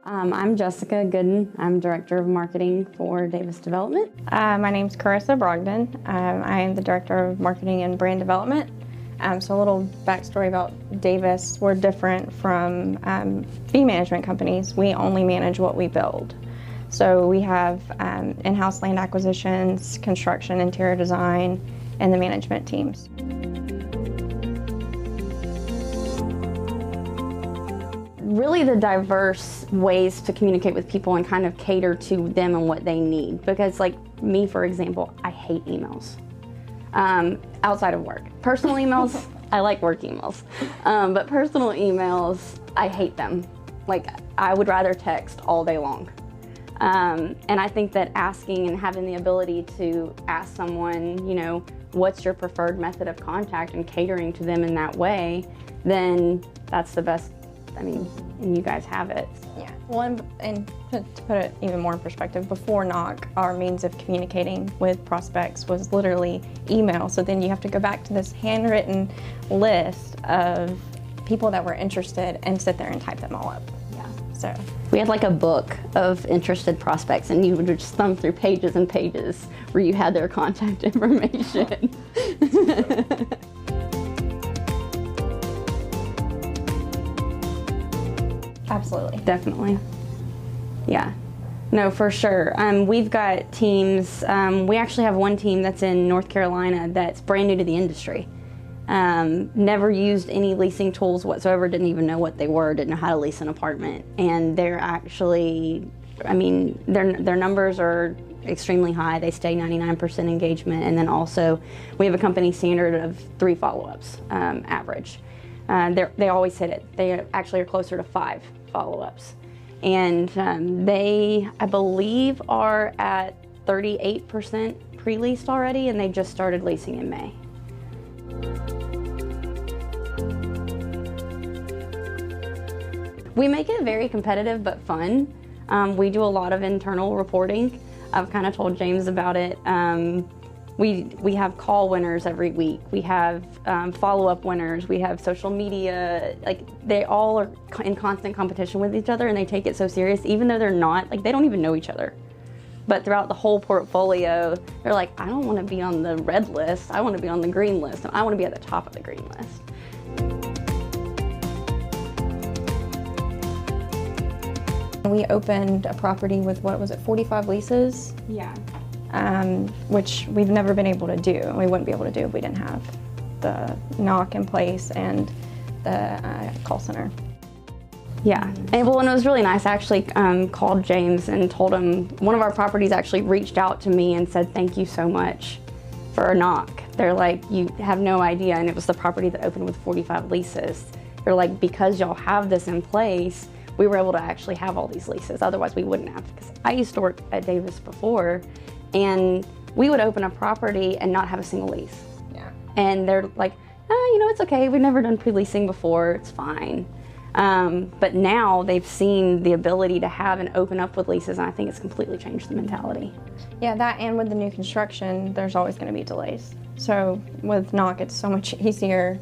I'm Jessica Gooden. I'm Director of Marketing for Davis Development. My name's Carissa Brogdon. I am the Director of Marketing and Brand Development. So a little backstory about Davis. We're different from fee management companies. We only manage what we build. So we have in-house land acquisitions, construction, interior design, and the management teams. Really the diverse ways to communicate with people and kind of cater to them and what they need. Because like me, for example, I hate emails outside of work. Personal emails, I like work emails. But personal emails, I hate them. Like I would rather text all day long. And I think that asking and having the ability to ask someone, you know, what's your preferred method of contact and catering to them in that way, then that's the best. I mean, and you guys have it. Yeah, well, and to put it even more in perspective, before Knock, our means of communicating with prospects was literally email. So then you have to go back to this handwritten list of people that were interested and sit there and type them all up. Yeah. So we had like a book of interested prospects, and you would just thumb through pages and pages where you had their contact information. Absolutely. Definitely. Yeah. No, for sure. We've got teams. We actually have one team that's in North Carolina that's brand new to the industry. Never used any leasing tools whatsoever, didn't even know what they were, didn't know how to lease an apartment. And they're actually, I mean, their numbers are extremely high. They stay 99% engagement. And then also, we have a company standard of 3 follow-ups average. They always hit it. They actually are closer to 5 follow-ups. And they, I believe, are at 38% pre-leased already, and they just started leasing in May. We make it very competitive but fun. We do a lot of internal reporting. I've kind of told James about it. We have call winners every week. We have follow-up winners. We have social media. Like they all are in constant competition with each other, and they take it so serious, even though they're not. Like they don't even know each other. But throughout the whole portfolio, they're like, I don't want to be on the red list. I want to be on the green list, and I want to be at the top of the green list. We opened a property with, what was it, 45 leases? Yeah. Which we've never been able to do, and we wouldn't be able to do if we didn't have the Knock in place and the call center. Yeah, and well, and it was really nice. I actually called James and told him one of our properties actually reached out to me and said, thank you so much for a Knock. They're like, you have no idea, and it was the property that opened with 45 leases. They're like, because y'all have this in place, we were able to actually have all these leases. Otherwise, we wouldn't have, because I used to work at Davis before, and we would open a property and not have a single lease. Yeah. And they're like, oh, you know, it's okay. We've never done pre-leasing before. It's fine. But now they've seen the ability to have and open up with leases, and I think it's completely changed the mentality. Yeah, that and with the new construction, there's always going to be delays. So with Knock, it's so much easier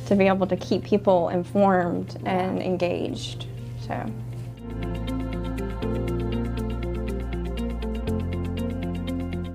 to be able to keep people informed and engaged. So.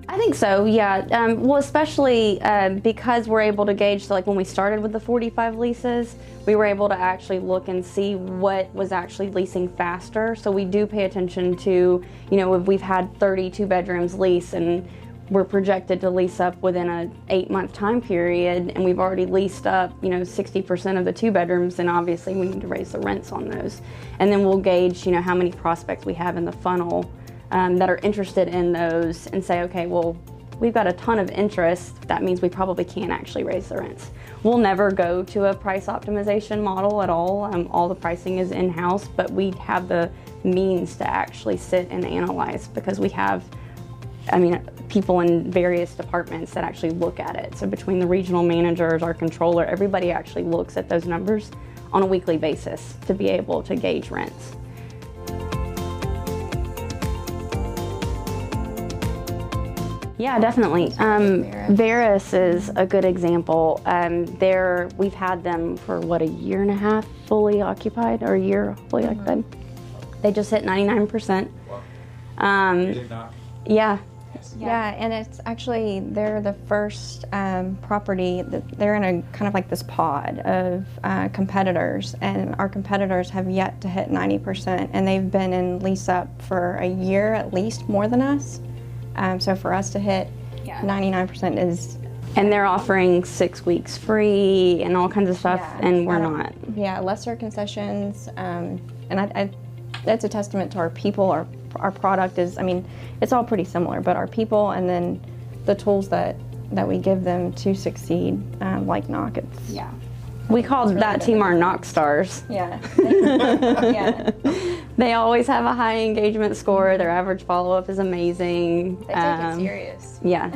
I think so, yeah. Well, especially because we're able to gauge, so like when we started with the 45 leases, we were able to actually look and see what was actually leasing faster. So we do pay attention to, you know, if we've had 32 bedrooms lease and we're projected to lease up within an 8-month time period, and we've already leased up, you know, 60% of the 2 bedrooms, then obviously we need to raise the rents on those. And then we'll gauge, you know, how many prospects we have in the funnel that are interested in those, and say, okay, well, we've got a ton of interest. That means we probably can't actually raise the rents. We'll never go to a price optimization model at all. All the pricing is in-house, but we have the means to actually sit and analyze, because we have, I mean, people in various departments that actually look at it. So between the regional managers, our controller, everybody actually looks at those numbers on a weekly basis to be able to gauge rents. Yeah, definitely. Veris is a good example. We've had them for what, a year and a half fully occupied, or a year fully occupied? They just hit 99%. Wow. You did not. Yeah. Yeah, and it's actually, they're the first property that they're in a kind of like this pod of competitors, and our competitors have yet to hit 90%, and they've been in lease up for a year at least more than us. So for us to hit 99% is... And they're offering 6 weeks free and all kinds of stuff, and we're not. Yeah, lesser concessions, and that's a testament to our people. Our product is, I mean, it's all pretty similar, but our people and then the tools that we give them to succeed, like knock, it's... Yeah. We called that team our knock stars. Yeah. Yeah. They always have a high engagement score. Their average follow-up is amazing. They take it serious. Yeah.